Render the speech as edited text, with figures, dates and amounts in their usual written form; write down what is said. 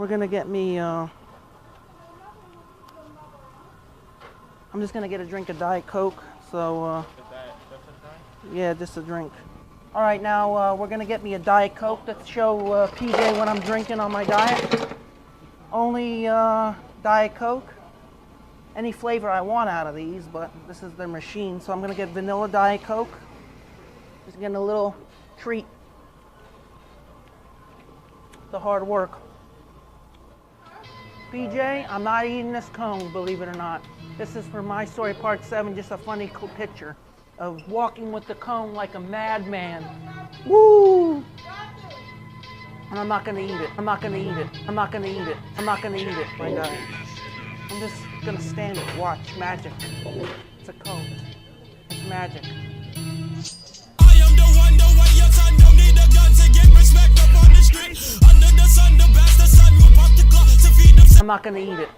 we're gonna get me, I'm just gonna get a drink of Diet Coke. So, yeah, just a drink. All right, now we're gonna get me a Diet Coke to show PJ what I'm drinking on my diet. Only Diet Coke. Any flavor I want out of these, but this is their machine, so I'm gonna get vanilla Diet Coke. Just getting a little treat. The hard work. PJ, I'm not eating this cone, believe it or not. This is for My Story Part 7, just a funny cool picture of walking with the cone like a madman. Woo! And I'm not gonna eat it. I'm not gonna eat it. I'm not gonna eat it. I'm not gonna eat it, my guy. I'm just gonna stand it, watch, magic. It's a cone. It's magic. I am the one, the way your son don't need a gun to get respect up on the street. Under the sun, the best, the sun will pop the clock to feed them. I'm not gonna eat it.